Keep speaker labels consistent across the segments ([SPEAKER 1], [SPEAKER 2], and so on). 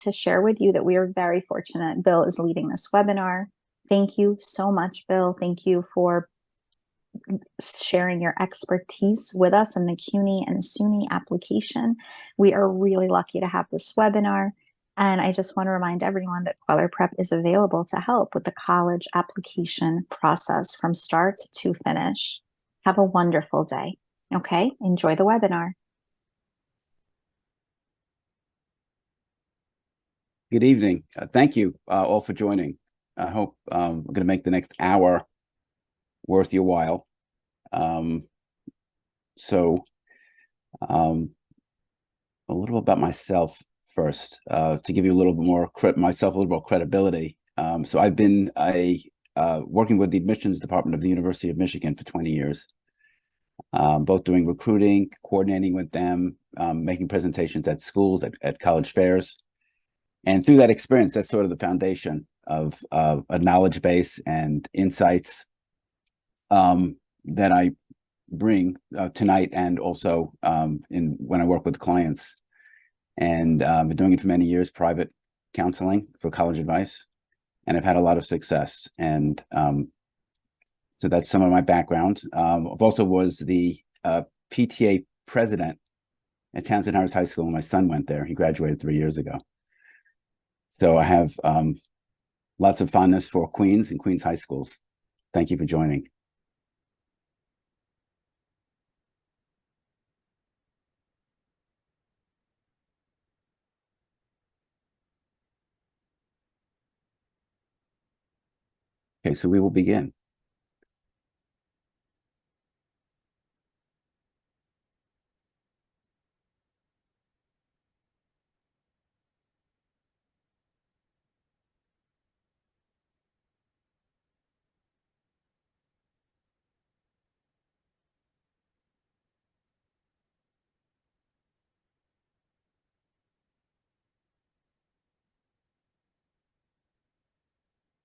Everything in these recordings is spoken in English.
[SPEAKER 1] to share with you that we are very fortunate. Bill is leading this webinar. Thank you so much, Bill. Thank you for sharing your expertise with us in the CUNY and SUNY application. We are really lucky to have this webinar. And I just want to remind everyone that Queller Prep is available to help with the college application process from start to finish. Have a wonderful day. Okay, enjoy the webinar.
[SPEAKER 2] Good evening. Thank you all for joining. I hope we're going to make the next hour worth your while. A little about myself first, to give you a little bit more credibility. So I've been working with the admissions department of the University of Michigan for 20 years, both doing recruiting, coordinating with them, making presentations at schools, at college fairs. And through that experience, that's sort of the foundation of a knowledge base and insights that I bring tonight, and also when I work with clients. And I've been doing it for many years, private counseling for college advice, and I've had a lot of success. And so that's some of my background. I've also was the PTA president at Townsend Harris High School when my son went there. He graduated 3 years ago. So I have lots of fondness for Queens and Queens high schools. Thank you for joining. Okay, so we will begin.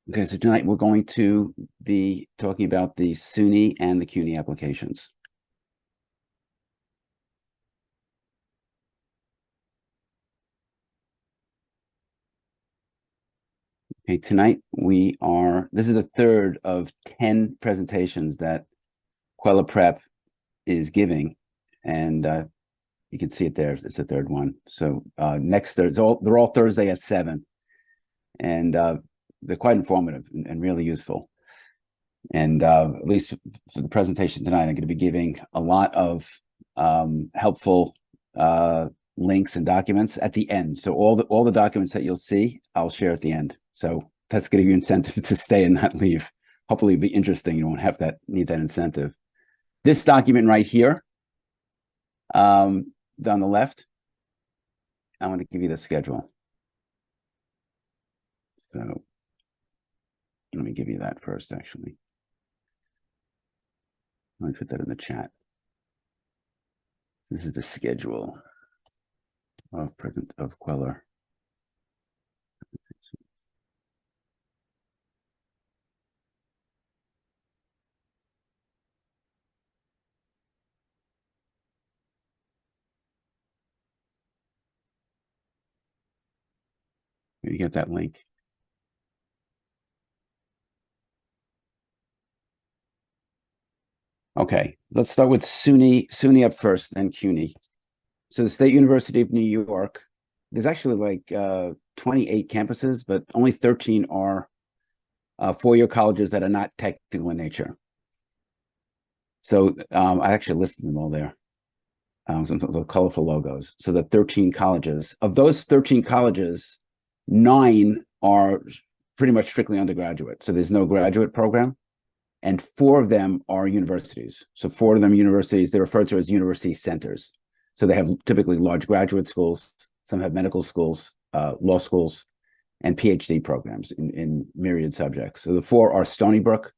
[SPEAKER 2] Okay, so tonight we're going to be talking about the SUNY and the CUNY applications. Okay, tonight this is the third of 10 presentations that Queller Prep is giving, and you can see it there. It's the third one. So next Thursday, they're all Thursday at 7, and they're quite informative and really useful. And at least for the presentation tonight, I'm going to be giving a lot of helpful links and documents at the end. So all the documents that you'll see, I'll share at the end. So that's going to give you incentive to stay and not leave. Hopefully it'll be interesting. You won't have need that incentive. This document right here, on the left, I want to give you the schedule. So let me give you that first, actually. Let me put that in the chat. This is the schedule of Queller. You get that link. Okay, let's start with SUNY up first, then CUNY. So the State University of New York, there's actually like 28 campuses, but only 13 are four-year colleges that are not technical in nature. So I actually listed them all there. Some of the colorful logos. So the 13 colleges. Of those 13 colleges, 9 are pretty much strictly undergraduate. So there's no graduate program. And 4 of them are universities. So 4 of them universities, they're referred to as university centers. So they have typically large graduate schools. Some have medical schools, law schools, and PhD programs in myriad subjects. So the 4 are Stony Brook,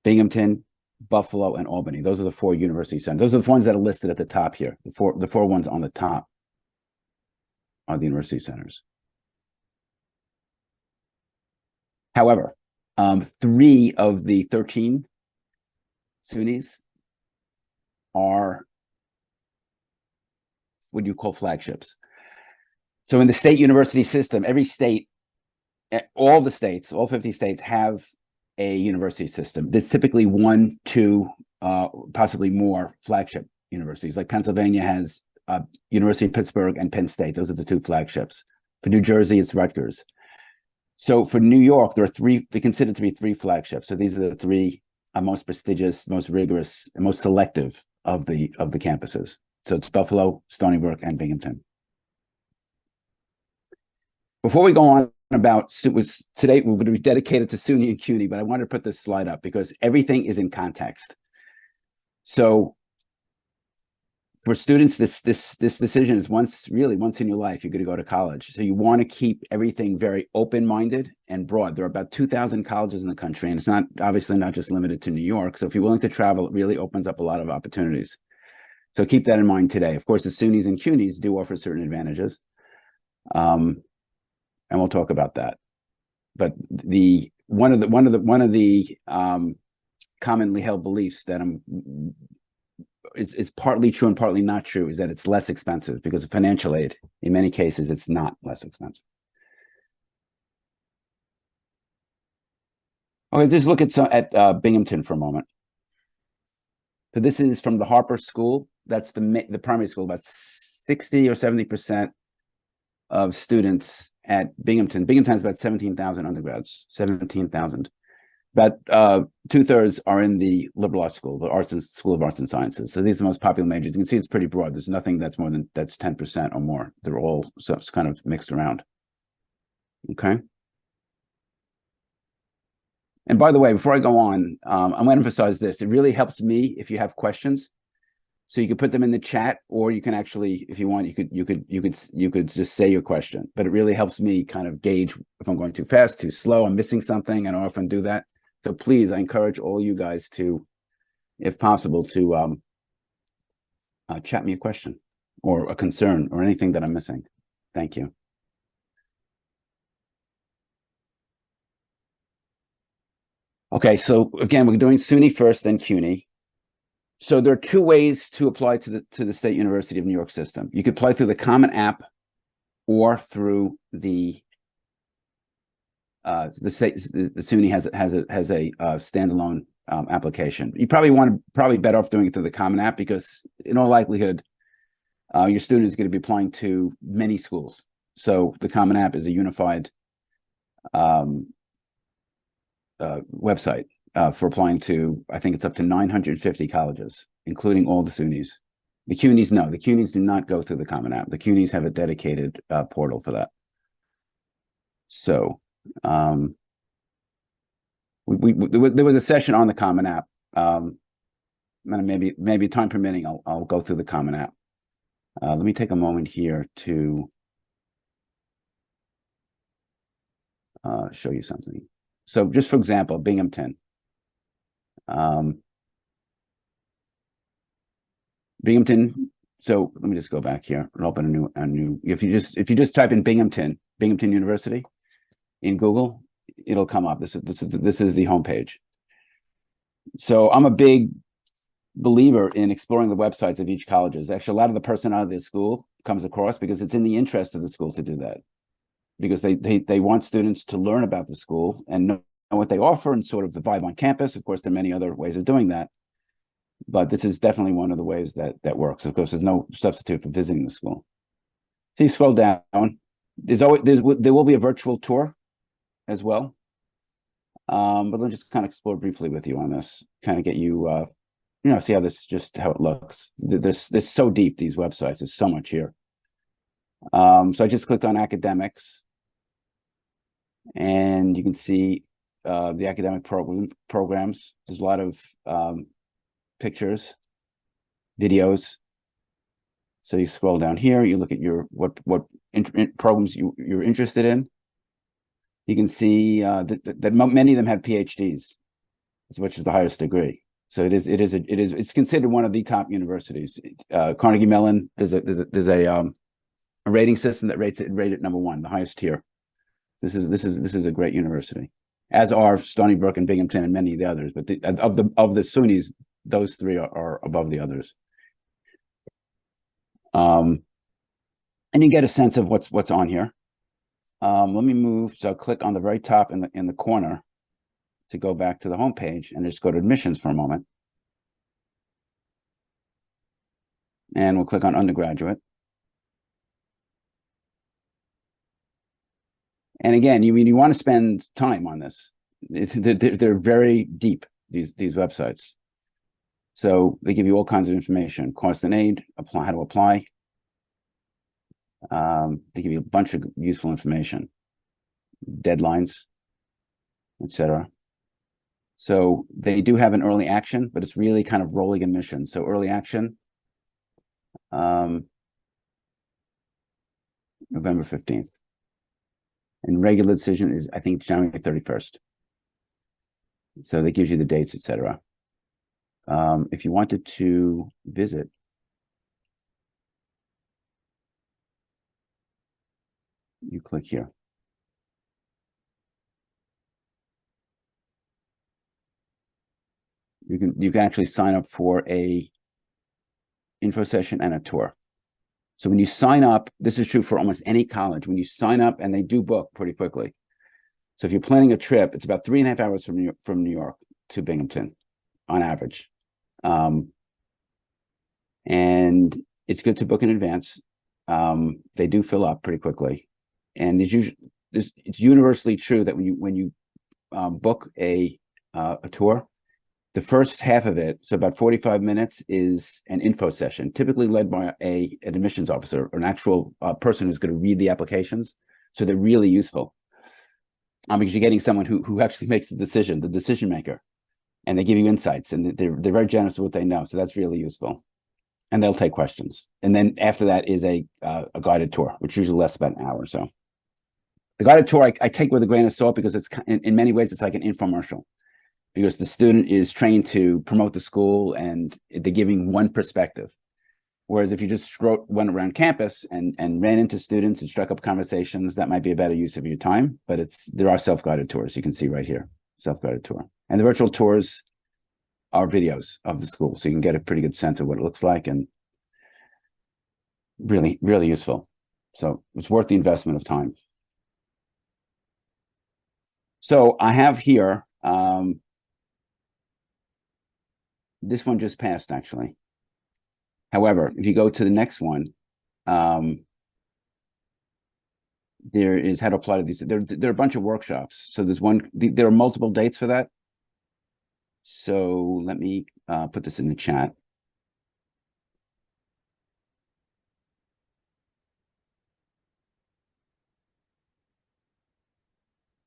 [SPEAKER 2] Binghamton, Buffalo, and Albany. Those are the 4 university centers. Those are the ones that are listed at the top here. The four ones on the top are the university centers. However, 3 of the 13 SUNYs are what you call flagships. So in the state university system, every state, all the states, all 50 states have a university system. There's typically one, two, possibly more flagship universities. Like Pennsylvania has University of Pittsburgh and Penn State. Those are the two flagships. For New Jersey, it's Rutgers. So for New York, there are three, they consider to be three flagships. So these are the three most prestigious, most rigorous, and most selective of the campuses. So it's Buffalo, Stony Brook, and Binghamton. Before we go on about today, we're going to be dedicated to SUNY and CUNY, but I wanted to put this slide up because everything is in context. So for students, this decision is once in your life, you're going to go to college. So you want to keep everything very open-minded and broad. There are about 2,000 colleges in the country, and it's not obviously not just limited to New York. So if you're willing to travel, it really opens up a lot of opportunities. So keep that in mind today. Of course, the SUNYs and CUNYs do offer certain advantages. And we'll talk about that. But one of the commonly held beliefs that is partly true and partly not true is that it's less expensive because of financial aid. In many cases, it's not less expensive. Okay, just look at Binghamton for a moment. So this is from the Harper School. That's the primary school. About 60 or 70% of students at Binghamton. Binghamton has about 17,000 undergrads, 17,000. About 2/3 are in the liberal arts school, the School of Arts and Sciences. So these are the most popular majors. You can see it's pretty broad. There's nothing that's that's 10% or more. They're all kind of mixed around. Okay. And by the way, before I go on, I'm going to emphasize this. It really helps me if you have questions. So you can put them in the chat, or you can actually, if you want, you could just say your question. But it really helps me kind of gauge if I'm going too fast, too slow, I'm missing something, and I often do that. So please, I encourage all you guys to, if possible, to chat me a question or a concern or anything that I'm missing. Thank you. Okay, so again, we're doing SUNY first, then CUNY. So there are two ways to apply to the State University of New York system. You could apply through the Common App or through the SUNY has a standalone application. You probably better off doing it through the Common App because in all likelihood, your student is going to be applying to many schools. So the Common App is a unified website for applying to, I think it's up to 950 colleges, including all the SUNYs. The CUNYs, no, the CUNYs do not go through the Common App. The CUNYs have a dedicated portal for that. So there was a session on the Common App. And maybe time permitting, I'll go through the Common App. Let me take a moment here to show you something. So just for example, Binghamton. Binghamton. So let me just go back here and open a new. If you just type in Binghamton University in Google, it'll come up. This is the homepage. So I'm a big believer in exploring the websites of each colleges. Actually, a lot of the personnel of the school comes across because it's in the interest of the school to do that, because they want students to learn about the school and know what they offer and sort of the vibe on campus. Of course, there are many other ways of doing that, but this is definitely one of the ways that works. Of course, there's no substitute for visiting the school. So you scroll down. There will be a virtual tour as well, but let me just kind of explore briefly with you on this, kind of get you, see how it looks. They're so deep, these websites. There's so much here. So I just clicked on academics, and you can see the academic programs. There's a lot of pictures, videos. So you scroll down here, you look at what programs you're interested in. You can see that many of them have PhDs, which is the highest degree. So it's considered one of the top universities. Carnegie Mellon, there's a rating system that rates it rated #1, the highest tier. This is a great university, as are Stony Brook and Binghamton and many of the others. But of the SUNYs, those three are above the others. and you get a sense of what's on here. Let me move. So I'll click on the very top in the corner to go back to the home page and just go to admissions for a moment. And we'll click on undergraduate. And again, you want to spend time on this. They're very deep, these websites. So they give you all kinds of information, cost and aid, apply, how to apply. They give you a bunch of useful information, deadlines, etc. So they do have an early action, but it's really kind of rolling admission. So early action, November 15th. And regular decision is, I think, January 31st. So that gives you the dates, etc. If you wanted to visit, you click here. You can actually sign up for a info session and a tour. So when you sign up, this is true for almost any college. When you sign up, and they do book pretty quickly. So if you're planning a trip, it's about 3.5 hours from New York to Binghamton on average. And it's good to book in advance. They do fill up pretty quickly. And it's universally true that when you book a tour, the first half of it, so about 45 minutes, is an info session, typically led by an admissions officer or an actual person who's going to read the applications. So they're really useful because you're getting someone who actually makes the decision maker, and they give you insights, and they're very generous with what they know. So that's really useful, and they'll take questions. And then after that is a guided tour, which usually lasts about an hour or so. The guided tour I take with a grain of salt because it's in many ways it's like an infomercial, because the student is trained to promote the school and they're giving one perspective. Whereas if you just went around campus and ran into students and struck up conversations, that might be a better use of your time. But there are self-guided tours. You can see right here, self-guided tour. And the virtual tours are videos of the school. So you can get a pretty good sense of what it looks like, and really, really useful. So it's worth the investment of time. So I have here, this one just passed, actually. However, if you go to the next one, there is how to apply to these. There are a bunch of workshops. So there are multiple dates for that. So let me put this in the chat.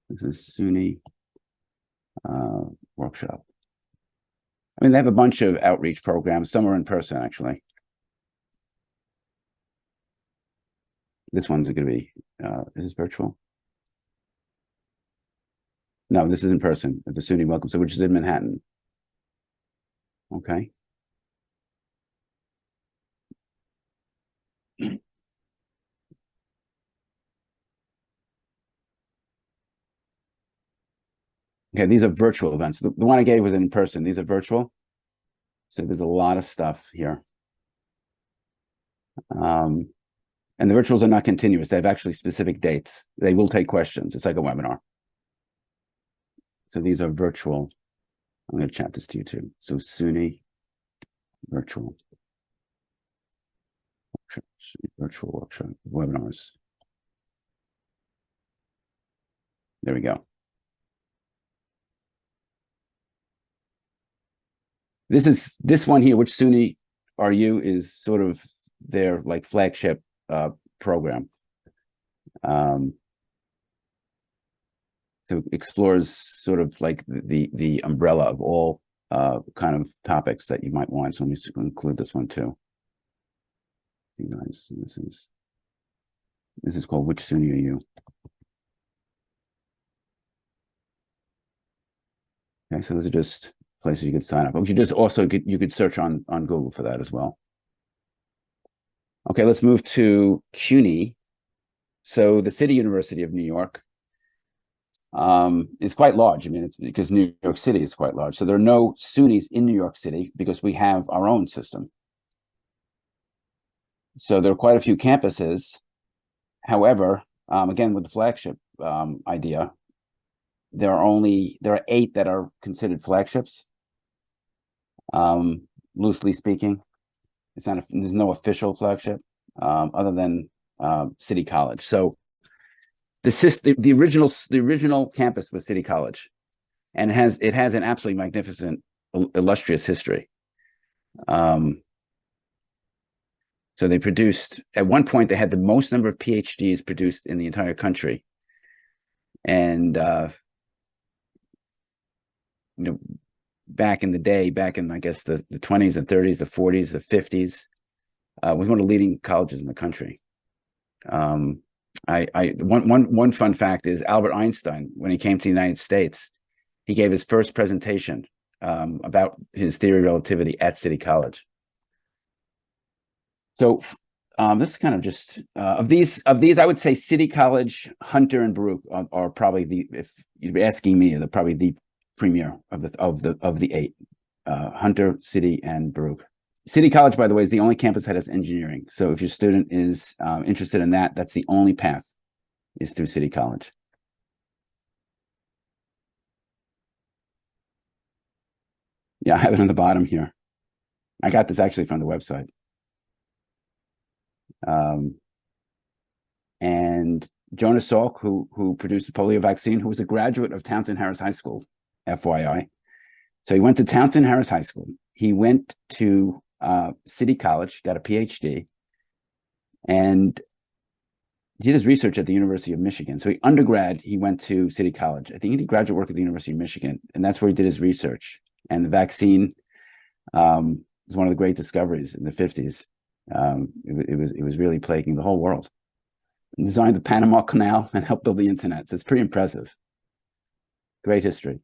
[SPEAKER 2] This is SUNY workshop. I mean, they have a bunch of outreach programs. Some are in person, actually. This one's going to be, is this virtual? No, this is in person at the SUNY Welcome Center, which is in Manhattan. Okay. Okay, these are virtual events. The one I gave was in person. These are virtual. So there's a lot of stuff here. And the virtuals are not continuous. They have actually specific dates. They will take questions. It's like a webinar. So these are virtual. I'm going to chat this to you too. So SUNY virtual workshop webinars. There we go. This one here, which SUNY are you, is sort of their like flagship program. So it explores sort of like the umbrella of all kind of topics that you might want. So let me include this one too. You guys, this is called Which SUNY Are You? Okay, so those are just places you could sign up. But you just also you could search on Google for that as well. Okay, let's move to CUNY. So the City University of New York is quite large. I mean, it's because New York City is quite large. So there are no SUNYs in New York City because we have our own system. So there are quite a few campuses, However, again, with the flagship idea, there are 8 that are considered flagships. Loosely speaking, there's no official flagship other than City College. So the original campus was City College, and it has an absolutely magnificent, illustrious history. So they produced, at one point, they had the most number of PhDs produced in the entire country. And, back in the day, back in, I guess, the 20s and 30s, the 40s, the 50s, was one of the leading colleges in the country. One fun fact is Albert Einstein, when he came to the United States, he gave his first presentation about his theory of relativity at City College. So this is kind of just of these, I would say City College, Hunter, and Baruch are probably if you'd be asking me, they're probably the premier of the 8. Hunter, City, and Baruch. City College, by the way, is the only campus that has engineering. So if your student is interested in that, that's the only path, is through City College. Yeah, I have it on the bottom here. I got this actually from the website. And Jonas Salk, who produced the polio vaccine, who was a graduate of Townsend Harris High School, FYI. So he went to Townsend Harris High School. He went to City College, got a PhD, and did his research at the University of Michigan. So he went to City College. I think he did graduate work at the University of Michigan, and that's where he did his research. And the vaccine was one of the great discoveries in the 50s. It was really plaguing the whole world. He designed the Panama Canal and helped build the internet. So it's pretty impressive. Great history.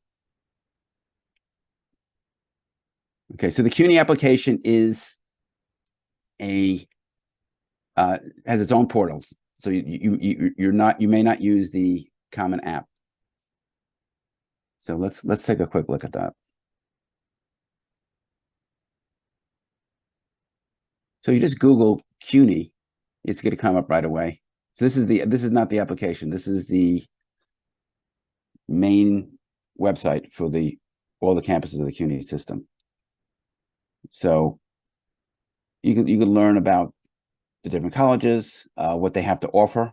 [SPEAKER 2] Okay, so the CUNY application is has its own portal. So you may not use the Common App. So let's take a quick look at that. So you just Google CUNY, it's going to come up right away. So this is not the application. This is the main website for all the campuses of the CUNY system. So you can learn about the different colleges, what they have to offer,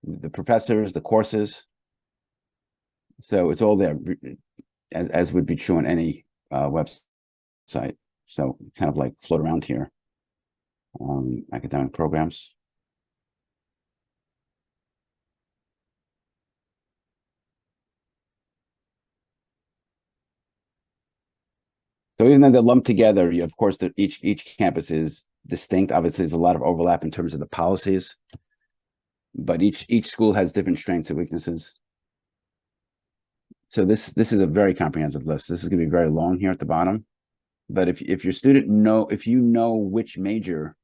[SPEAKER 2] the professors, the courses. So it's all there, as would be true on any website. So kind of like float around here. Academic programs. So even though they're lumped together, of course, each campus is distinct. Obviously, there's a lot of overlap in terms of the policies, but each school has different strengths and weaknesses. So this is a very comprehensive list. This is going to be very long here at the bottom, but if your student if you know which major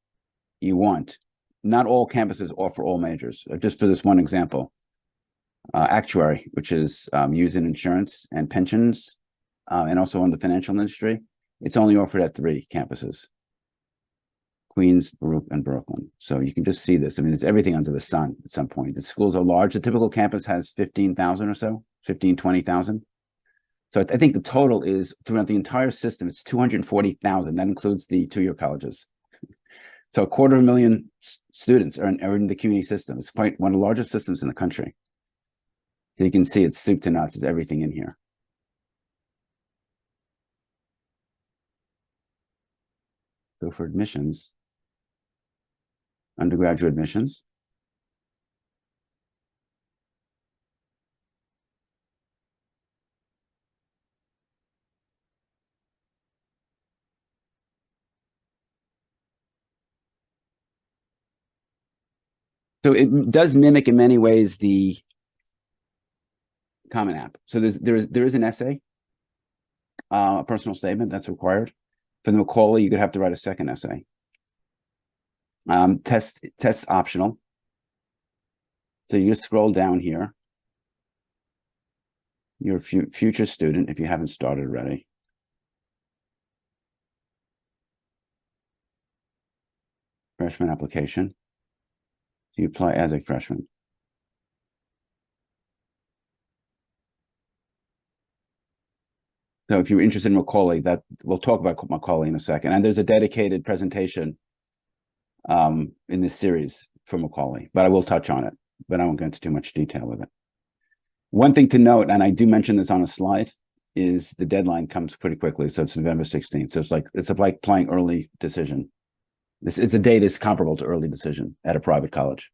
[SPEAKER 2] you want, not all campuses offer all majors. Just for this one example, actuary, which is used in insurance and pensions, and also in the financial industry, it's only offered at 3 campuses: Queens, Baruch, and Brooklyn. So you can just see this. I mean, there's everything under the sun at some point. The schools are large. The typical campus has 15,000 or so, 20,000. So I think the total is, throughout the entire system, it's 240,000. That includes the 2-year colleges. So 250,000 students are in the CUNY system. It's quite one of the largest systems in the country. So you can see it's soup to nuts. There's everything in here. So for admissions, undergraduate admissions. So it does mimic in many ways the Common App. So there is an essay, a personal statement that's required. For the Macaulay, you could have to write a second essay. Test optional. So you just scroll down here. You're a future student if you haven't started already. Freshman application. So you apply as a freshman. So if you're interested in Macaulay, that we'll talk about Macaulay in a second. And there's a dedicated presentation in this series for Macaulay, but I will touch on it, but I won't go into too much detail with it. One thing to note, and I do mention this on a slide, is the deadline comes pretty quickly. So it's November 16th. So it's like applying early decision. It's a date that's comparable to early decision at a private college.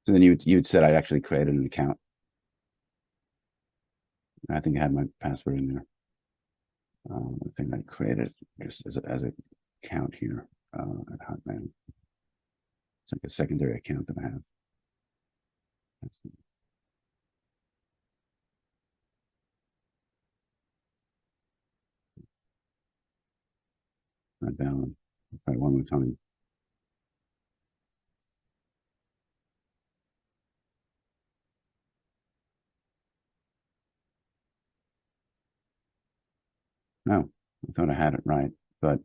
[SPEAKER 2] So then you'd said I actually created an account. I think I had my password in there. I think I created just as an account here at Hotmail. It's like a secondary account that I have. Not valid. Try one more time. No, I thought I had it right, but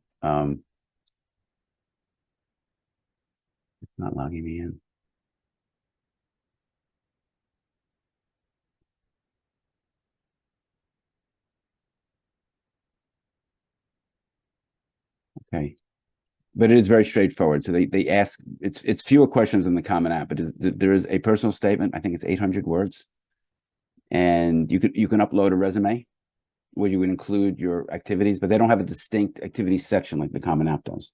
[SPEAKER 2] it's not logging me in. Okay, but it is very straightforward. So they ask, it's fewer questions than the Common App, but there is a personal statement. I think it's 800 words, and you can upload a resume where you would include your activities, but they don't have a distinct activities section like the Common App does.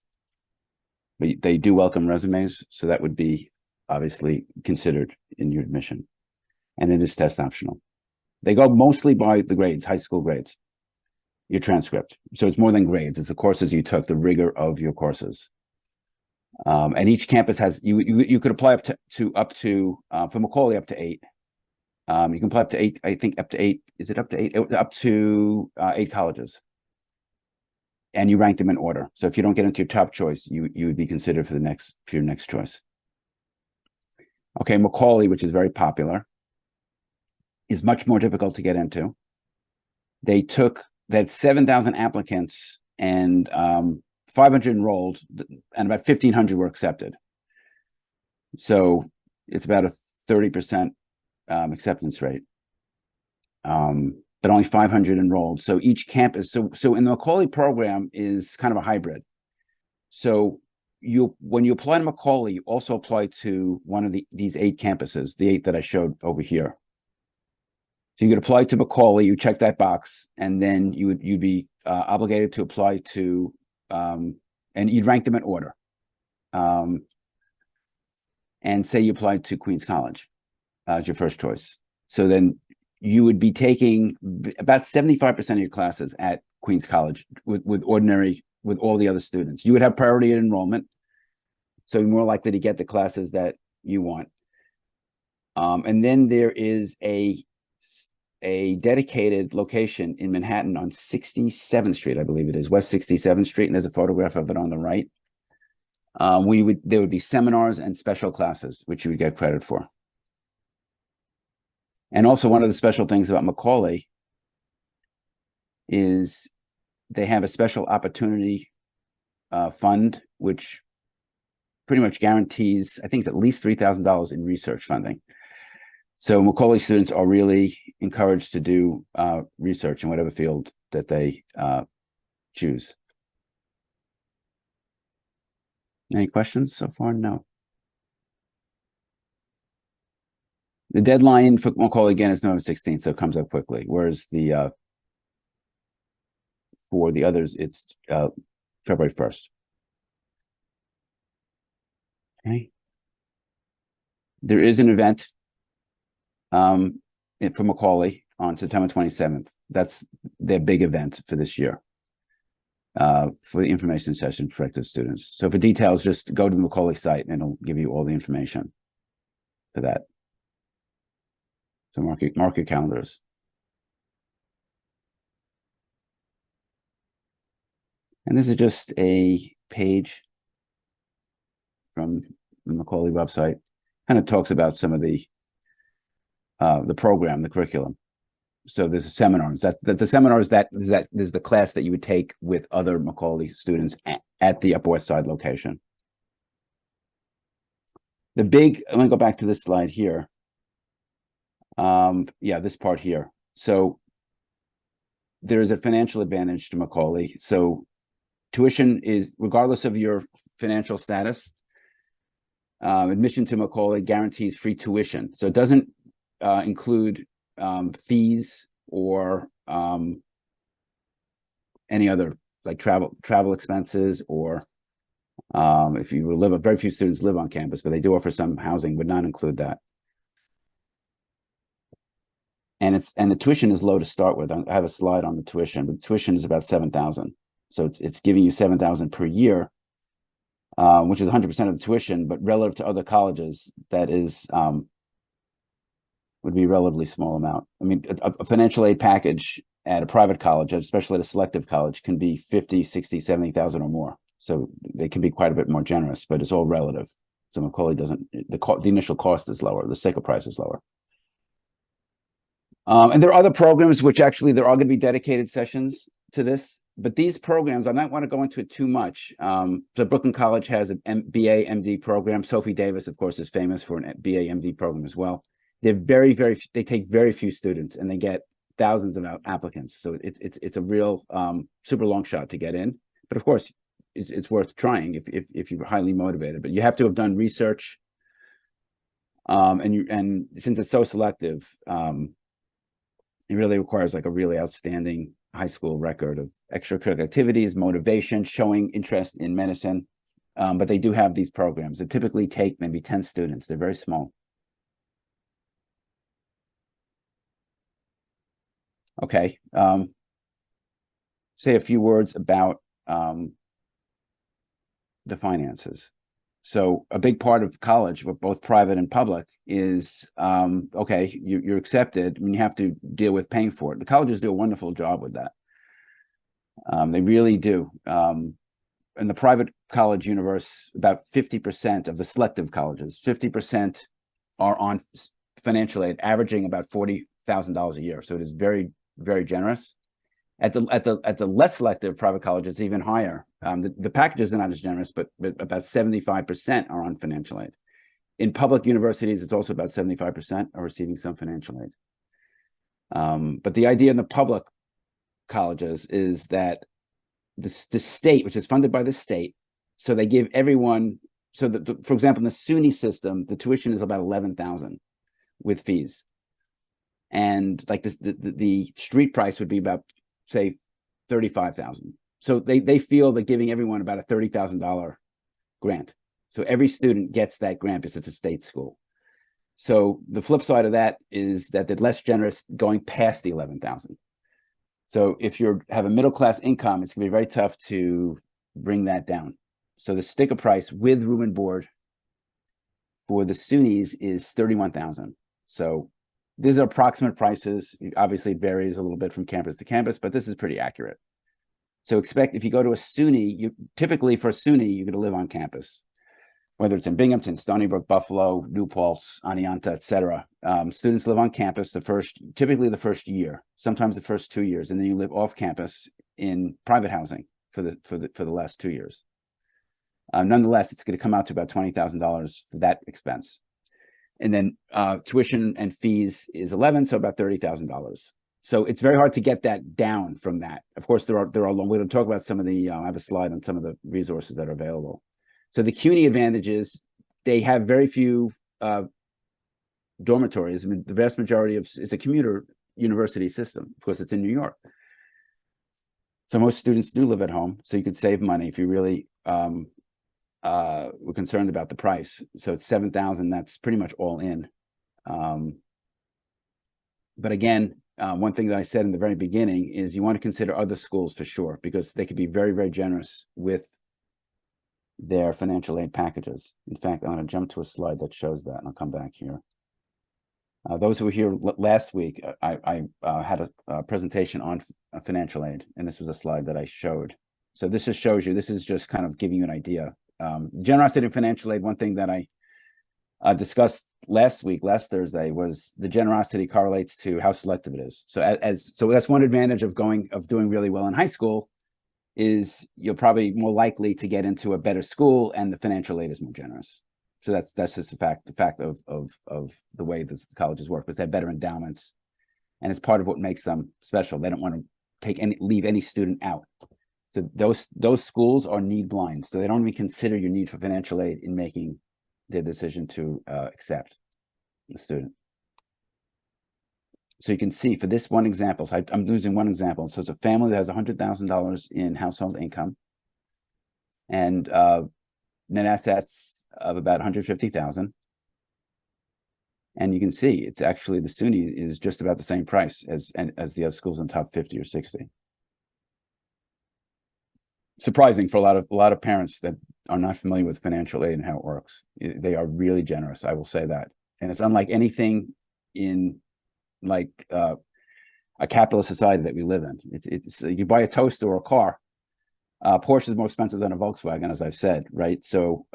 [SPEAKER 2] But they do welcome resumes, so that would be obviously considered in your admission, and it is test optional. They go mostly by the grades, high school grades, your transcript. So it's more than grades. It's the courses you took, the rigor of your courses. And each campus has, you could apply up to for Macaulay up to 8. You can apply up to 8, I think up to 8, is it up to 8? Up to 8 colleges. And you rank them in order. So if you don't get into your top choice, you would be considered for your next choice. Okay, Macaulay, which is very popular, is much more difficult to get into. They had 7,000 applicants and 500 enrolled, and about 1,500 were accepted. So it's about a 30% acceptance rate, but only 500 enrolled. So each campus, so in the Macaulay program is kind of a hybrid. So when you apply to Macaulay, you also apply to one of these 8 campuses, the 8 that I showed over here. So you could apply to Macaulay, you check that box, and then you'd be obligated to apply to, and you'd rank them in order. And say you applied to Queens College as your first choice. So then you would be taking about 75% of your classes at Queens College with all the other students. You would have priority in enrollment, so you're more likely to get the classes that you want. And then there is a dedicated location in Manhattan on 67th Street, I believe it is, West 67th Street, and there's a photograph of it on the right. There would be seminars and special classes, which you would get credit for. And also one of the special things about Macaulay is they have a special opportunity fund, which pretty much guarantees, I think it's at least $3,000 in research funding. So Macaulay students are really encouraged to do research in whatever field that they choose. Any questions so far? No. The deadline for Macaulay again is November 16th, so it comes up quickly. Whereas for the others, it's February 1st. Okay. There is an event for Macaulay on September 27th. That's their big event for this year. For the information session for active students. So for details, just go to the Macaulay site and it'll give you all the information for that. So mark your calendars. And this is just a page from the Macaulay website. Kind of talks about some of the program, the curriculum. So there's seminars that the seminars that is the class that you would take with other Macaulay students at the Upper West Side location. I'm going to go back to this slide here. Yeah, this part here. So there is a financial advantage to Macaulay. So tuition is, regardless of your financial status, admission to Macaulay guarantees free tuition. So it doesn't include fees or any other like travel expenses, or if you live, very few students live on campus, but they do offer some housing, would not include that. And the tuition is low to start with. I have a slide on the tuition, but the tuition is about $7,000. So it's giving you $7,000 per year, which is 100% of the tuition, but relative to other colleges, that is would be a relatively small amount. I mean, a financial aid package at a private college, especially at a selective college, can be 50, 60, 70,000 or more. So they can be quite a bit more generous, but it's all relative. So Macaulay doesn't, the initial cost is lower, the sticker price is lower. And there are other programs which actually there are going to be dedicated sessions to this, but these programs, I might want to go into it too much. So Brooklyn College has a BA, MD program. Sophie Davis, of course, is famous for an BA, MD program as well. They're they take very few students and they get thousands of applicants. So it's a real super long shot to get in. But of course, it's worth trying if you're highly motivated. But you have to have done research, and since it's so selective, it really requires like a really outstanding high school record of extracurricular activities, motivation, showing interest in medicine. But they do have these programs that typically take maybe 10 students. They're very small. Okay. Say a few words about the finances. So a big part of college, both private and public, is okay, you're accepted. I mean, you have to deal with paying for it. The colleges do a wonderful job with that. They really do. In the private college universe, about 50% of the selective colleges, 50% are on financial aid, averaging about $40,000 a year. So it is very, very generous. At the less selective private colleges, even higher. The packages are not as generous, but about 75% are on financial aid. In public universities, it's also about 75% are receiving some financial aid. But the idea in the public colleges is that the state, which is funded by the state, so they give everyone. So that, for example, in the SUNY system, the tuition is about $11,000 with fees, and like this, the street price would be about, say, $35,000. So they feel that giving everyone about a $30,000 grant. So every student gets that grant because it's a state school. So the flip side of that is that they're less generous going past the $11,000. So if you have a middle class income, it's gonna be very tough to bring that down. So the sticker price with room and board for the SUNYs is $31,000. So these are approximate prices. Obviously, it varies a little bit from campus to campus, but this is pretty accurate. So expect if you go to a SUNY, typically for a SUNY, you're going to live on campus, whether it's in Binghamton, Stony Brook, Buffalo, New Paltz, Oneonta, etc. Students live on campus typically the first year, sometimes the first 2 years, and then you live off campus in private housing for the last 2 years. Nonetheless, it's going to come out to about $20,000 for that expense. And then tuition and fees is 11, so about $30,000. So it's very hard to get that down from that. Of course, there are long. We're going to talk about some of the. I have a slide on some of the resources that are available. So the CUNY advantage is they have very few dormitories. I mean, the vast majority of it's a commuter university system. Of course, it's in New York. So most students do live at home, so you could save money if you really we're concerned about the price. So it's $7,000. That's pretty much all in. But again, one thing that I said in the very beginning is you want to consider other schools for sure, because they could be very, very generous with their financial aid packages. In fact, I'm going to jump to a slide that shows that, and I'll come back here. Those who were here last week, I had a presentation on financial aid, and this was a slide that I showed. So this just shows you, this is just kind of giving you an idea. Generosity in financial aid, one thing that I discussed last Thursday, was the generosity correlates to how selective it is. So so that's one advantage of doing really well in high school, is you're probably more likely to get into a better school, and the financial aid is more generous. So that's just the fact of the way the colleges work, because they have better endowments, and it's part of what makes them special. They don't want to leave any student out. So those schools are need blind, so they don't even consider your need for financial aid in making their decision to accept the student. So you can see for this one example, so I'm using one example. So it's a family that has $100,000 in household income, and net assets of about 150,000. And you can see it's actually, the SUNY is just about the same price as the other schools in top 50 or 60. Surprising for a lot of parents that are not familiar with financial aid and how it works. They are really generous, I will say that. And it's unlike anything in like a capitalist society that we live in. It's you buy a toaster or a car, Porsche is more expensive than a Volkswagen, as I've said, right? So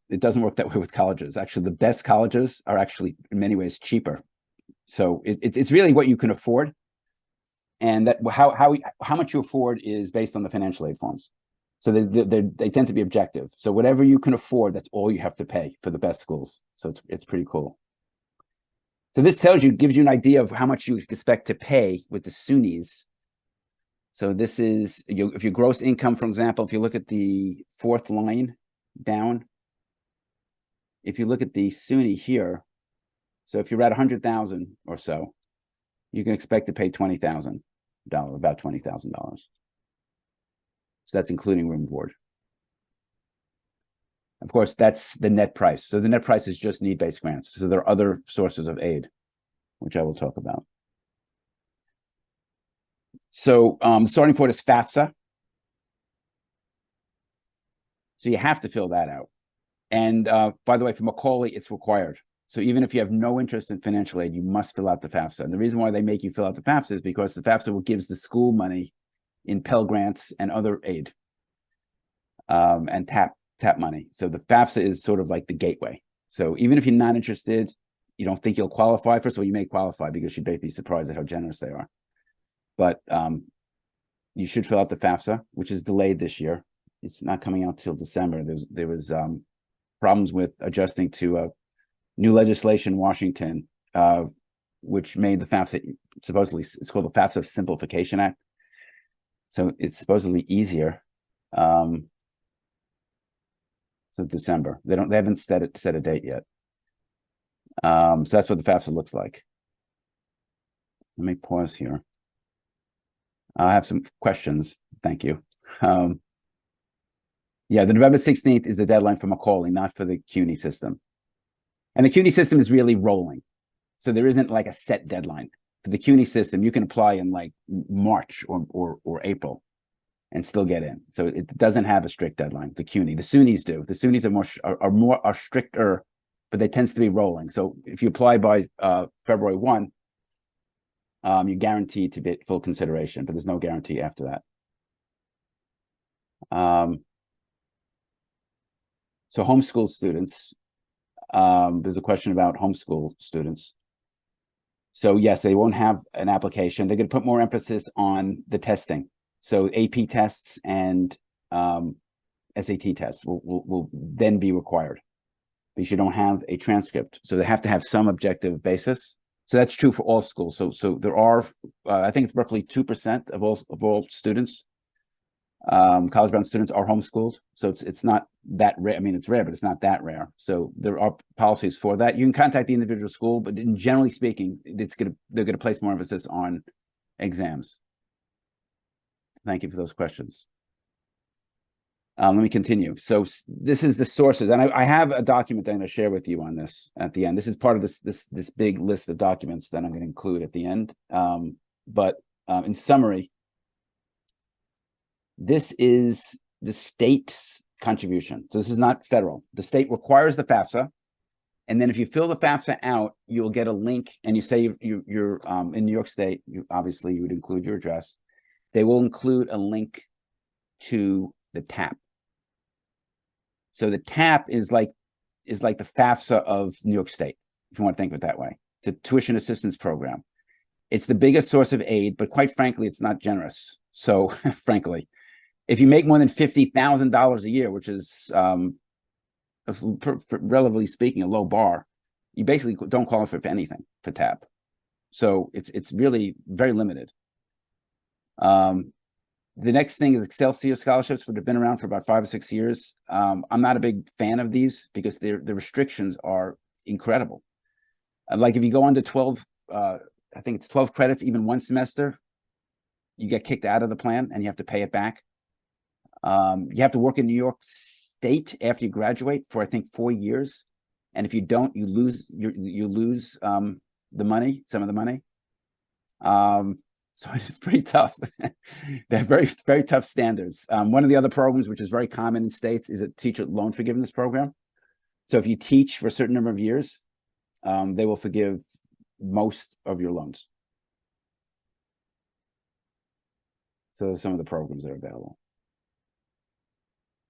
[SPEAKER 2] it doesn't work that way with colleges. Actually, the best colleges are actually in many ways cheaper. So it's really what you can afford, and that how much you afford is based on the financial aid forms. So they tend to be objective. So whatever you can afford, that's all you have to pay for the best schools. So it's pretty cool. So this gives you an idea of how much you expect to pay with the SUNYs. So this is, if your gross income, for example, if you look at the fourth line down, if you look at the SUNY here, so if you're at 100,000 or so, you can expect to pay $20,000, about $20,000. So that's including room and board. Of course, that's the net price. So the net price is just need-based grants. So there are other sources of aid, which I will talk about. So the starting point is FAFSA. So you have to fill that out. And by the way, for Macaulay, it's required. So even if you have no interest in financial aid, you must fill out the FAFSA. And the reason why they make you fill out the FAFSA is because the FAFSA gives the school money in Pell Grants and other aid, and TAP money. So the FAFSA is sort of like the gateway. So even if you're not interested, you don't think you'll qualify. First of all, you may qualify because you may be surprised at how generous they are. But you should fill out the FAFSA, which is delayed this year. It's not coming out till December. There was problems with adjusting to new legislation in Washington, which made the FAFSA, supposedly, it's called the FAFSA Simplification Act. So it's supposedly easier. So December. They haven't set a date yet. So that's what the FAFSA looks like. Let me pause here. I have some questions. Thank you. Yeah, the November 16th is the deadline for Macaulay, not for the CUNY system. And the CUNY system is really rolling. So there isn't like a set deadline. For the CUNY system, you can apply in like March or April and still get in. So it doesn't have a strict deadline, the CUNY. The SUNYs do. The SUNYs are stricter, but they tends to be rolling. So if you apply by February 1, you're guaranteed to get full consideration, but there's no guarantee after that. So homeschool students, there's a question about homeschool students. So yes, they won't have an application. They're going to put more emphasis on the testing. So AP tests and SAT tests will then be required, because you don't have a transcript. So they have to have some objective basis. So that's true for all schools. So there are, I think it's roughly 2% of all students, college-bound students, are homeschooled. So it's not that rare. I mean, it's rare, but it's not that rare. So there are policies for that. You can contact the individual school, but generally speaking, they're gonna place more emphasis on exams. Thank you for those questions. Let me continue. So this is the sources, and I have a document that I'm going to share with you on this at the end. This is part of this big list of documents that I'm going to include at the end. But in summary, this is the state's contribution. So this is not federal. The state requires the FAFSA, and then if you fill the FAFSA out, you'll get a link, and you say you're in New York State. Obviously you would include your address. They will include a link to the TAP. So the TAP is like the FAFSA of New York State. if you want to think of it that way. It's a tuition assistance program. It's the biggest source of aid, but quite frankly, it's not generous. So frankly, if you make more than $50,000 a year, which is relatively speaking, a low bar, you basically don't qualify for anything for TAP. So it's really very limited. The next thing is Excelsior scholarships, which have been around for about 5 or 6 years. I'm not a big fan of these because the restrictions are incredible. Like if you go under 12, I think it's 12 credits, even one semester, you get kicked out of the plan and you have to pay it back. You have to work in New York State after you graduate for, I think, 4 years. And if you don't, you lose the money, some of the money. So it's pretty tough. They're very, very tough standards. One of the other programs, which is very common in states, is a teacher loan forgiveness program. So if you teach for a certain number of years, they will forgive most of your loans. So those are some of the programs that are available.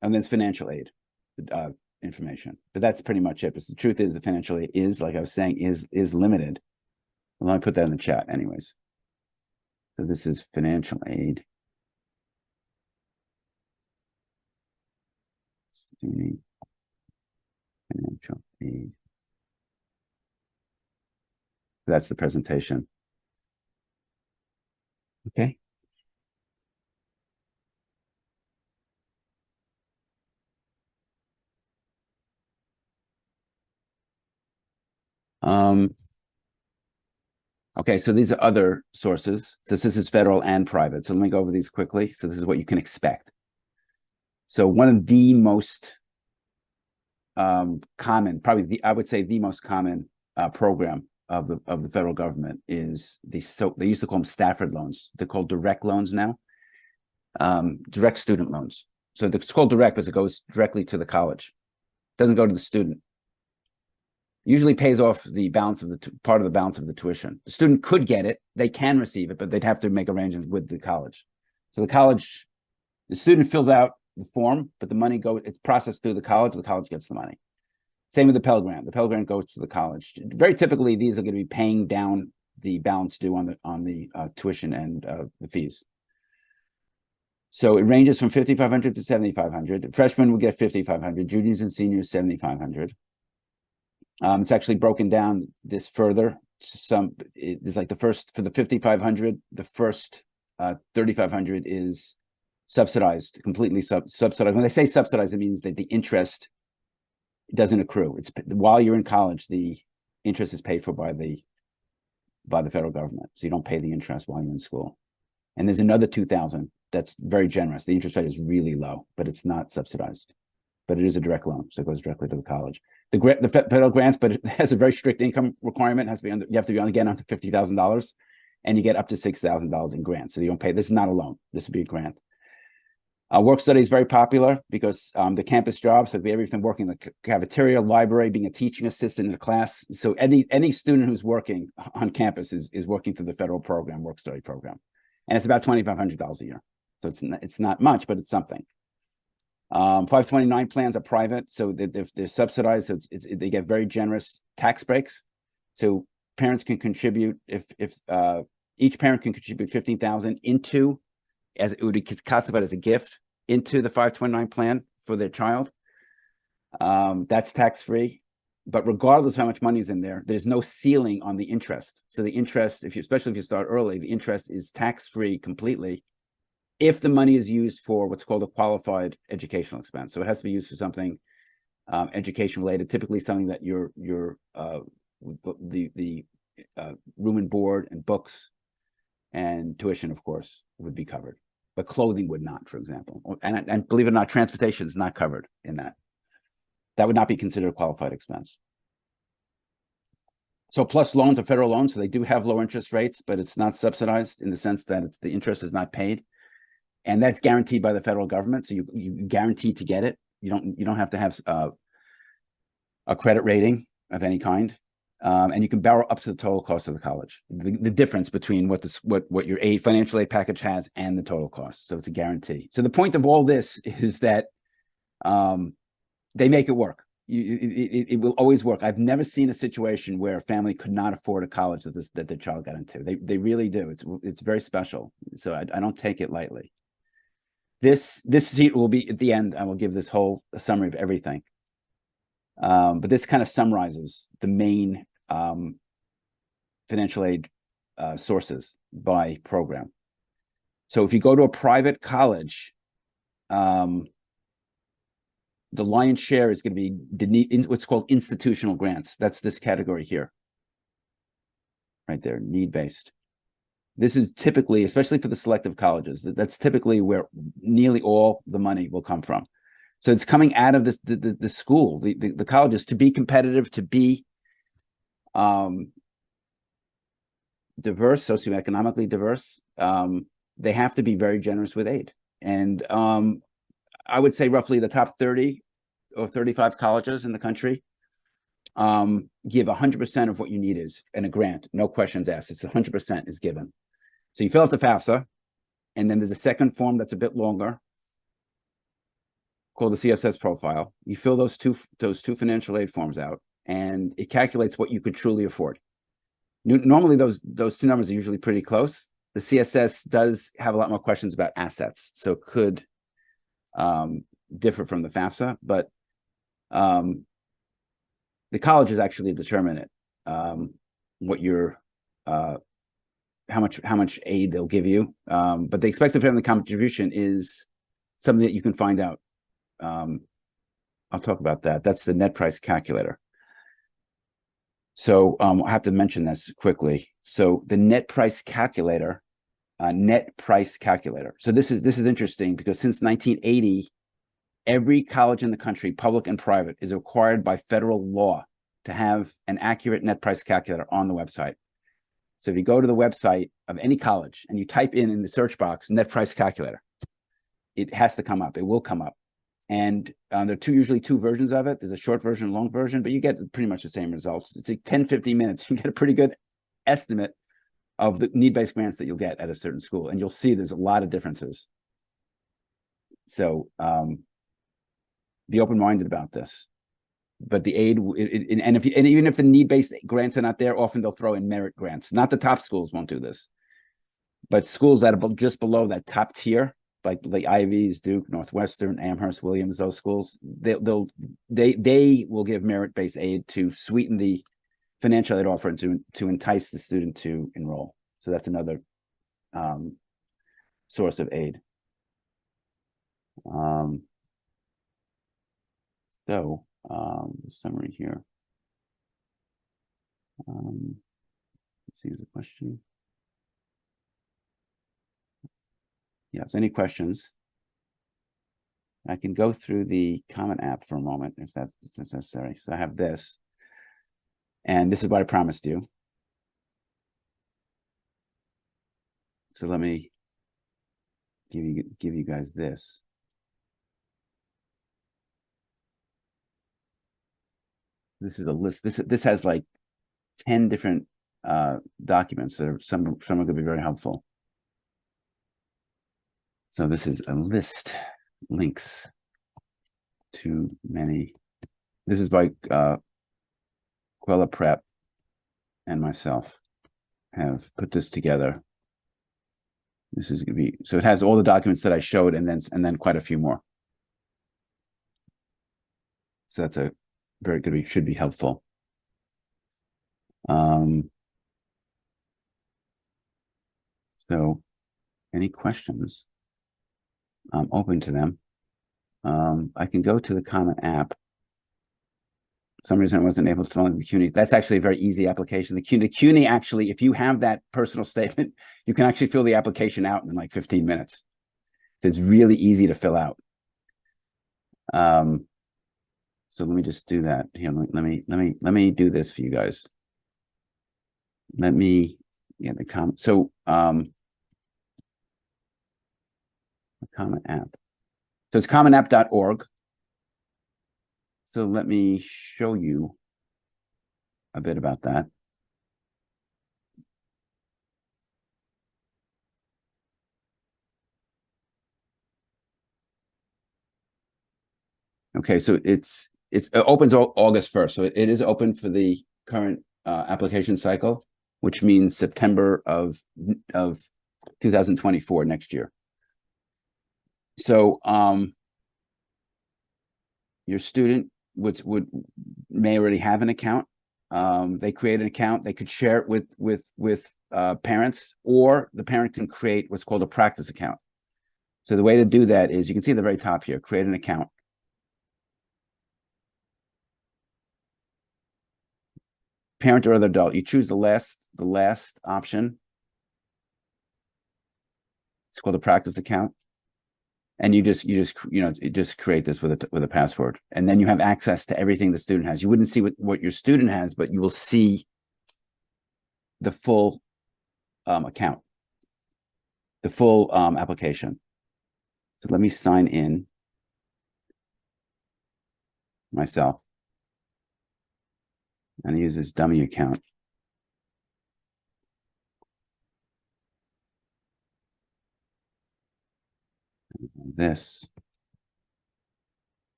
[SPEAKER 2] And there's financial aid information, but that's pretty much it. But the truth is the financial aid is, like I was saying, is limited. Well, let me put that in the chat anyways. So this is financial aid. Financial aid. That's the presentation. Okay. Okay, so these are other sources. So this is federal and private. So let me go over these quickly. So this is what you can expect. So one of the most common, probably I would say the most common program of the federal government is they used to call them Stafford loans. They're called direct loans now, direct student loans. So it's called direct because it goes directly to the college. It doesn't go to the student. Usually pays off the balance of part of the balance of the tuition. The student could get it, they can receive it, but they'd have to make arrangements with the college. So the student fills out the form, but the money it's processed through the college gets the money. Same with the Pell Grant. The Pell Grant goes to the college. Very typically, these are going to be paying down the balance due on the tuition and the fees. So it ranges from $5,500 to $7,500. Freshmen will get $5,500. Juniors and seniors $7,500. It's actually broken down this further. It's like for the $5,500, the first $3,500 is subsidized, completely subsidized. When they say subsidized, it means that the interest doesn't accrue. It's while you're in college, the interest is paid for by the federal government. So you don't pay the interest while you're in school. And there's another $2,000 that's very generous. The interest rate is really low, but it's not subsidized. But it is a direct loan, so it goes directly to the college. The federal grants, but it has a very strict income requirement. It has to be you have to be under $50,000, and you get up to $6,000 in grants. So you don't pay. This is not a loan. This would be a grant. Work study is very popular because the campus jobs, so everything working in the cafeteria, library, being a teaching assistant in a class. So any student who's working on campus is working through the federal program, work study program, and it's about $2,500 a year. So it's not much, but it's something. 529 plans are private, so they're subsidized. So they get very generous tax breaks. So parents can contribute if each parent can contribute $15,000 into, as it would be classified as a gift, into the 529 plan for their child. That's tax free, but regardless of how much money is in there, there's no ceiling on the interest. So the interest, especially if you start early, the interest is tax free completely, if the money is used for what's called a qualified educational expense. So it has to be used for something education related, typically something that your room and board and books and tuition, of course, would be covered, but clothing would not, for example. And believe it or not, transportation is not covered in that. That would not be considered a qualified expense. So plus loans are federal loans, so they do have low interest rates, but it's not subsidized in the sense that the interest is not paid. And that's guaranteed by the federal government. So you guarantee to get it. You don't have to have a credit rating of any kind. And you can borrow up to the total cost of the college. The difference between what your financial aid package has and the total cost. So it's a guarantee. So the point of all this is that they make it work. it will always work. I've never seen a situation where a family could not afford a college that their child got into. They really do. It's very special. So I don't take it lightly. This sheet will be at the end. I will give this whole summary of everything. But this kind of summarizes the main financial aid sources by program. So if you go to a private college, the lion's share is going to be what's called institutional grants. That's this category here, right there, need-based. This is typically, especially for the selective colleges, that's typically where nearly all the money will come from. So it's coming out of the school, the colleges, to be competitive, to be diverse, socioeconomically diverse. They have to be very generous with aid. And I would say roughly the top 30 or 35 colleges in the country give 100% of what you need is in a grant, no questions asked. It's 100% is given. So you fill out the FAFSA, and then there's a second form that's a bit longer called the CSS profile. You fill those two financial aid forms out, and it calculates what you could truly afford. Normally, those two numbers are usually pretty close. The CSS does have a lot more questions about assets, so it could differ from the FAFSA, but the colleges actually determine it, what your how much aid they'll give you. But the expected family contribution is something that you can find out. I'll talk about that. That's the net price calculator. So I have to mention this quickly. So the net price calculator. So this is interesting because since 1980, every college in the country, public and private, is required by federal law to have an accurate net price calculator on the website. So if you go to the website of any college and you type in the search box net price calculator, it has to come up. It will come up. And there are usually two versions of it. There's a short version, long version, but you get pretty much the same results. It's like 10, 15 minutes. You get a pretty good estimate of the need-based grants that you'll get at a certain school. And you'll see there's a lot of differences. So be open-minded about this. But the aid, and even if the need-based grants are not there, often they'll throw in merit grants. Not the top schools won't do this, but schools that are just below that top tier, like the Ivies, Duke, Northwestern, Amherst, Williams, those schools, they will give merit-based aid to sweeten the financial aid offer and to entice the student to enroll. So that's another source of aid. Summary here. Let's see, there's a question. Yes, any questions? I can go through the Common App for a moment if that's necessary. So I have this, and this is what I promised you. So let me give you guys this. This is a list. This has like 10 different documents that are some are going to be very helpful. So this is a list, links to many. This is by Quella Prep and myself have put this together. This is going to be, so it has all the documents that I showed and then quite a few more. So that's a very good, should be helpful. So any questions? I'm open to them. I can go to the Common App. For some reason I wasn't able to download the CUNY. That's actually a very easy application. The CUNY actually, if you have that personal statement, you can actually fill the application out in like 15 minutes. So it's really easy to fill out. So let me just do that here. Let me do this for you guys. Let me get the comment. So the Common App. So it's commonapp.org. So let me show you a bit about that. Okay, so it's it opens August 1st. So it is open for the current application cycle, which means September of 2024, next year. So your student may already have an account. They create an account. They could share it with parents, or the parent can create what's called a practice account. So the way to do that is, you can see at the very top here, create an account. Parent or other adult. You choose the last option. It's called a practice account. And you just create this with a password, and then you have access to everything the student has. You wouldn't see what your student has, but you will see the full account, the full application. So let me sign in myself and use this dummy account. This.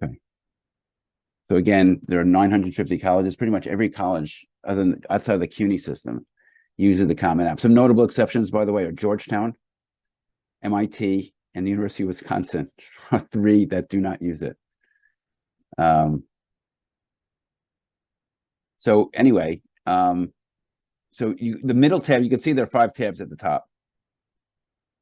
[SPEAKER 2] Okay. So again, there are 950 colleges. Pretty much every college, other than outside of the CUNY system, uses the Common App. Some notable exceptions, by the way, are Georgetown, MIT, and the University of Wisconsin are three that do not use it. So anyway, so the middle tab, you can see there are 5 tabs at the top.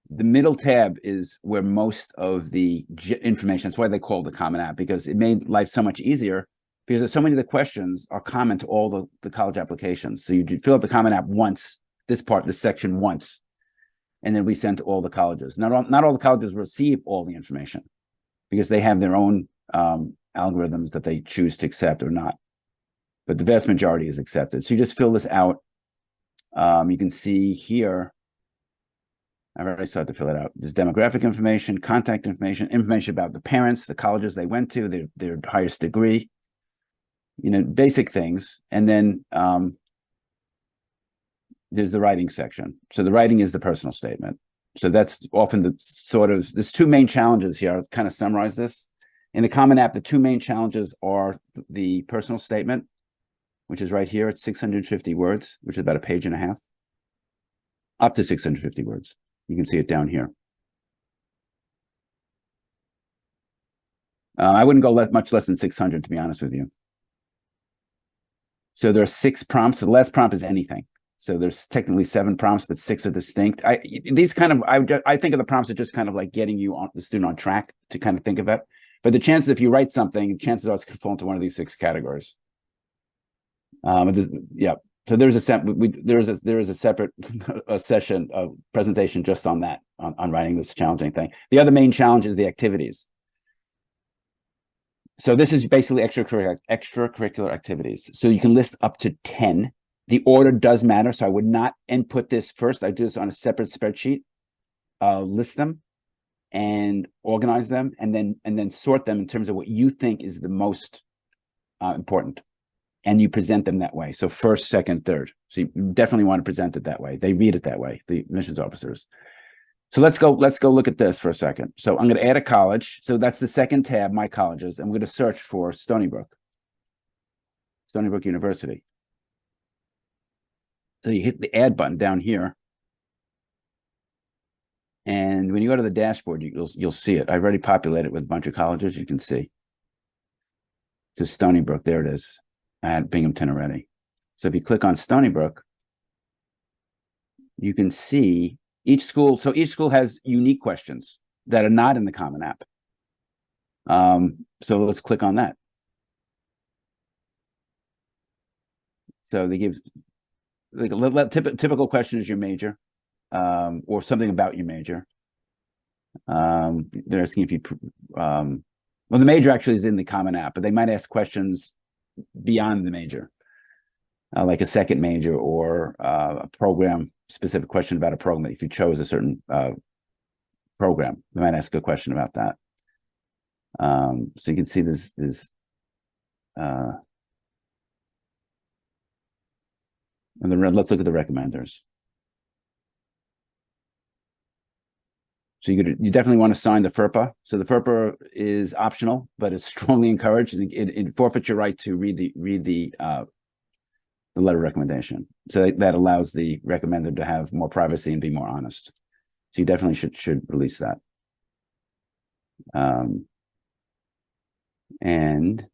[SPEAKER 2] The middle tab is where most of the information, that's why they call it the Common App, because it made life so much easier, because so many of the questions are common to all the college applications. So you fill out the Common App once, this section once, and then we send to all the colleges. Not all the colleges receive all the information, because they have their own algorithms that they choose to accept or not. But the vast majority is accepted. So you just fill this out. You can see here, I've already started to fill it out. There's demographic information, contact information, information about the parents, the colleges they went to, their highest degree, basic things. And then there's the writing section. So the writing is the personal statement. So that's often there's 2 main challenges here. I'll kind of summarize this. In the Common App, the 2 main challenges are the personal statement, which is right here. It's 650 words, which is about a page and a half, up to 650 words. You can see it down here. I wouldn't go much less than 600, to be honest with you. So there are 6 prompts. The last prompt is anything. So there's technically 7 prompts, but 6 are distinct. I think of the prompts as just kind of like getting the student on track to kind of think about. But the chances, if you write something, chances are it's going to fall into one of these 6 categories. Yeah. So there is a separate session of presentation just on that, on writing this challenging thing. The other main challenge is the activities. So this is basically extracurricular activities. So you can list up to 10. The order does matter, so I would not input this first. I do this on a separate spreadsheet. List them and organize them, and then sort them in terms of what you think is the most important. And you present them that way. So first, second, third. So you definitely want to present it that way. They read it that way, the admissions officers. So let's go look at this for a second. So I'm going to add a college. So that's the second tab, My Colleges. I'm going to search for Stony Brook University. So you hit the add button down here. And when you go to the dashboard, you'll see it. I've already populated it with a bunch of colleges, you can see. To Stony Brook, there it is. At Binghamton already. So if you click on Stony Brook, you can see each school. So each school has unique questions that are not in the Common App. So let's click on that. So they give like typical question is your major, or something about your major. They're asking if you, well, the major actually is in the Common App, but they might ask questions beyond the major, like a second major or a program specific question about a program. If you chose a certain program, they might ask a question about that. So you can see this and let's look at the recommenders. So you definitely want to sign the FERPA. So the FERPA is optional, but it's strongly encouraged, and it forfeits your right to read the letter of recommendation. So that allows the recommender to have more privacy and be more honest. So you definitely should release that. And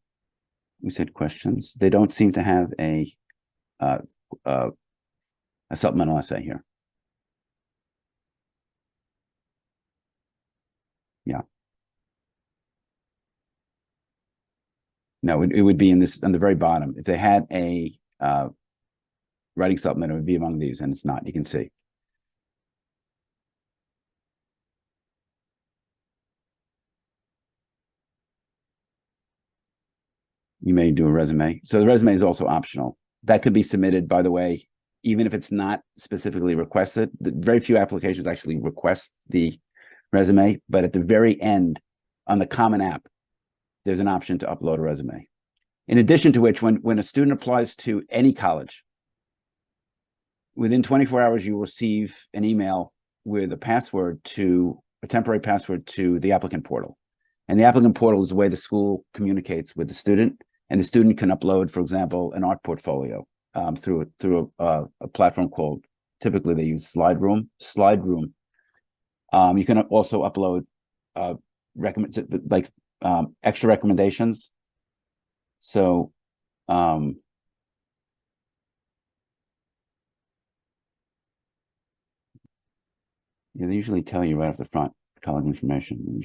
[SPEAKER 2] we said questions. They don't seem to have a supplemental essay here. Yeah. No, it would be in this on the very bottom. If they had a writing supplement, it would be among these, and it's not. You can see. You may do a resume. So the resume is also optional. That could be submitted, by the way, even if it's not specifically requested. Very few applications actually request the resume, but at the very end on the Common App, there's an option to upload a resume. In addition to which, when a student applies to any college, within 24 hours, you will receive an email with a temporary password to the applicant portal. And the applicant portal is the way the school communicates with the student, and the student can upload, for example, an art portfolio through a platform called, typically they use SlideRoom. You can also upload extra recommendations. So yeah, they usually tell you right off the front, college information.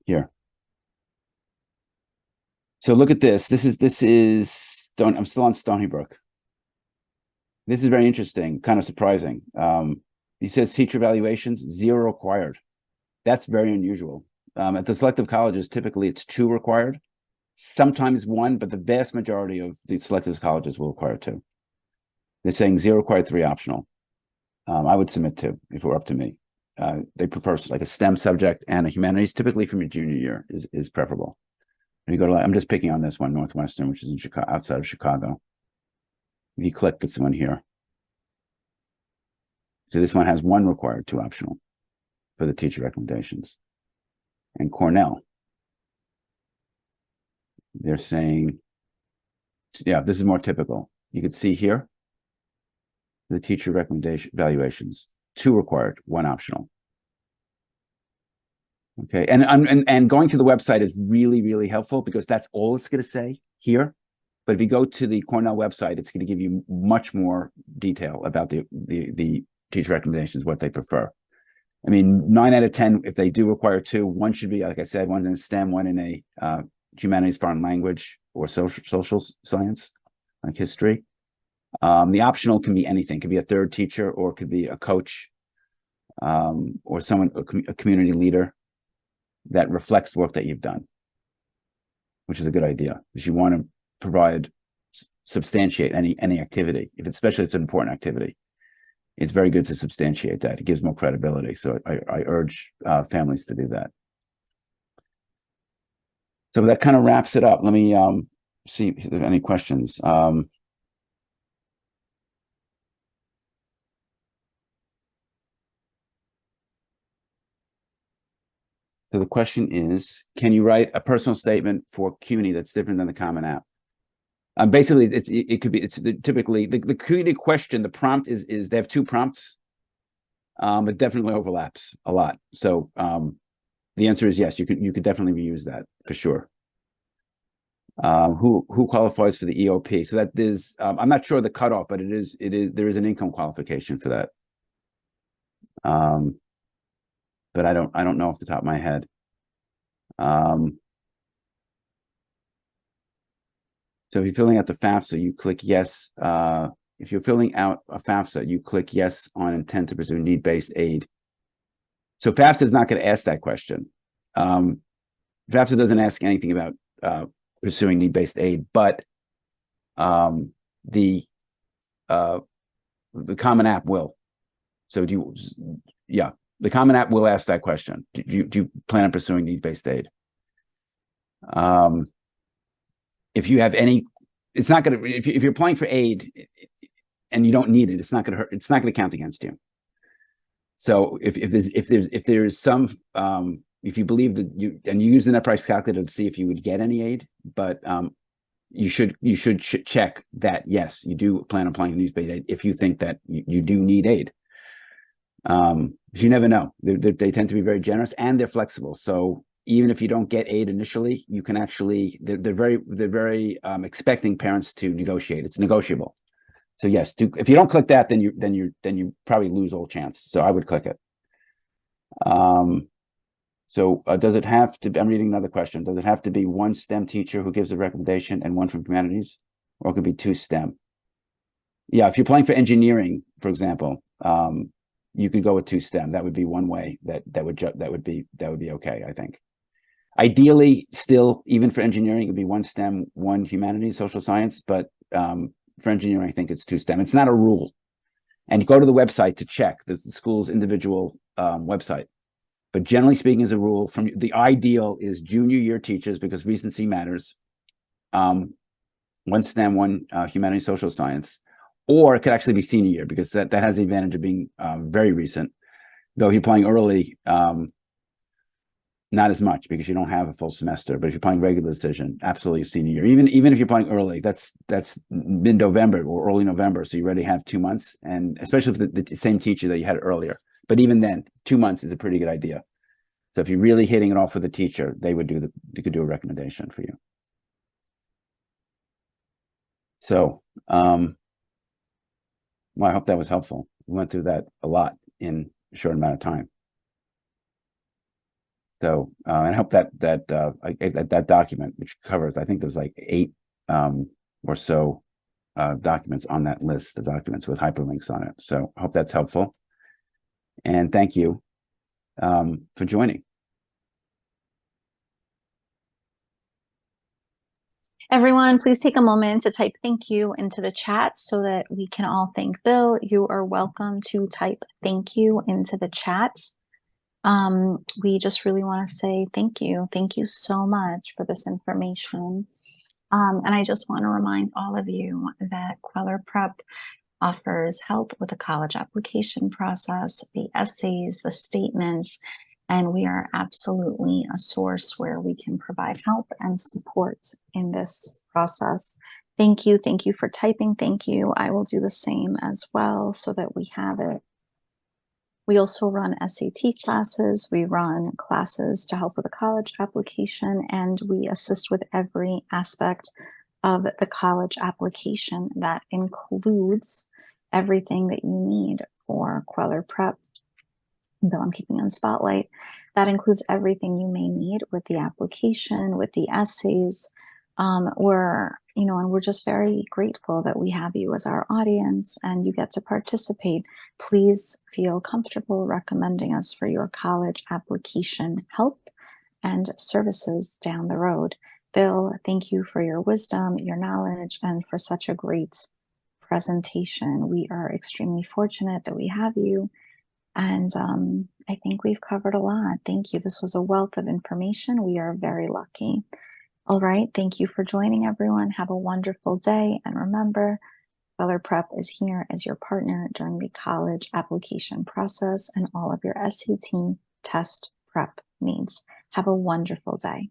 [SPEAKER 2] Here. So look at this. This is I'm still on Stony Brook. This is very interesting, kind of surprising. He says teacher evaluations, 0 required. That's very unusual. At the selective colleges, typically it's 2 required, sometimes 1, but the vast majority of the selective colleges will require 2. They're saying 0 required, 3 optional. I would submit 2 if it were up to me. They prefer like a STEM subject and a humanities, typically from your junior year is preferable. If you go to, I'm just picking on this one, Northwestern, which is in Chicago, outside of Chicago. If you click this one here, so this one has 1 required, 2 optional for the teacher recommendations. And Cornell, they're saying, yeah, this is more typical. You could see here, the teacher recommendation evaluations, 2 required, 1 optional. Okay, and going to the website is really, really helpful because that's all it's going to say here. But if you go to the Cornell website, it's going to give you much more detail about the teacher recommendations, what they prefer. I mean, 9 out of 10, if they do require 2, 1 should be, like I said, 1 in STEM, 1 in a humanities, foreign language, or social science, like history. The optional can be anything. It could be a third teacher, or it could be a coach, or someone, a community leader that reflects work that you've done, which is a good idea because you want to substantiate any activity, especially if it's an important activity. It's very good to substantiate that. It gives more credibility. So I urge families to do that. So that kind of wraps it up. Let me see if there are any questions. So the question is, can you write a personal statement for CUNY that's different than the Common App? Basically, it could be, typically the CUNY question, the prompt is they have 2 prompts. It definitely overlaps a lot. So the answer is yes, you could definitely reuse that for sure. Who qualifies for the EOP? So that is, I'm not sure the cutoff, but there is an income qualification for that. But I don't know off the top of my head. So if you're filling out the FAFSA, you click yes. If you're filling out a FAFSA, you click yes on intent to pursue need-based aid. So FAFSA is not going to ask that question. FAFSA doesn't ask anything about pursuing need-based aid, but the Common App will. So the Common App will ask that question. Do you plan on pursuing need-based aid? If you have any, it's not going to, if you're applying for aid and you don't need it, it's not going to hurt. It's not going to count against you. So if there's some, if you believe that you use the net price calculator to see if you would get any aid, but you should check that yes, you do plan on applying news-based aid if you think that you do need aid. Because you never know. They tend to be very generous and they're flexible. So even if you don't get aid initially, you can actually they're very expecting parents to negotiate. It's negotiable. So yes, if you don't click that, then you probably lose all chance. So I would click it. So does it have to? I'm reading another question. Does it have to be one STEM teacher who gives a recommendation and one from humanities, or it could be two STEM? Yeah, if you're playing for engineering, for example, you could go with two STEM. That would be one way that would be okay, I think. Ideally, still, even for engineering, it would be one STEM, one humanities, social science. But for engineering, I think it's two STEM. It's not a rule. And go to the website to check the school's individual website. But generally speaking, as a rule, from the ideal is junior year teachers because recency matters. One STEM, one humanities, social science, or it could actually be senior year because that has the advantage of being very recent. Though if you're playing early, not as much because you don't have a full semester. But if you're playing regular decision, absolutely senior year. Even if you're playing early, that's mid-November or early November, so you already have 2 months, and especially if the same teacher that you had earlier. But even then, 2 months is a pretty good idea. So if you're really hitting it off with the teacher, they could do a recommendation for you. So, well, I hope that was helpful. We went through that a lot in a short amount of time. So, and I hope that document, which covers, I think there's like 8 or so documents on that list of documents with hyperlinks on it. So I hope that's helpful. And thank you for joining.
[SPEAKER 1] Everyone, please take a moment to type thank you into the chat so that we can all thank Bill. You are welcome to type thank you into the chat. We just really want to say thank you. Thank you so much for this information. And I just want to remind all of you that Queller Prep offers help with the college application process, the essays, the statements, and we are absolutely a source where we can provide help and support in this process. Thank you. Thank you for typing. Thank you. I will do the same as well so that we have it. We also run SAT classes. We run classes to help with the college application, and we assist with every aspect of the college application. That includes everything that you need for Queller Prep. Bill, I'm keeping you in spotlight. That includes everything you may need with the application, with the essays. We're just very grateful that we have you as our audience and you get to participate. Please feel comfortable recommending us for your college application help and services down the road. Bill, thank you for your wisdom, your knowledge, and for such a great presentation. We are extremely fortunate that we have you. And I think we've covered a lot. Thank you. This was a wealth of information. We are very lucky. All right. Thank you for joining, everyone. Have a wonderful day. And remember, Queller Prep is here as your partner during the college application process and all of your SAT test prep needs. Have a wonderful day.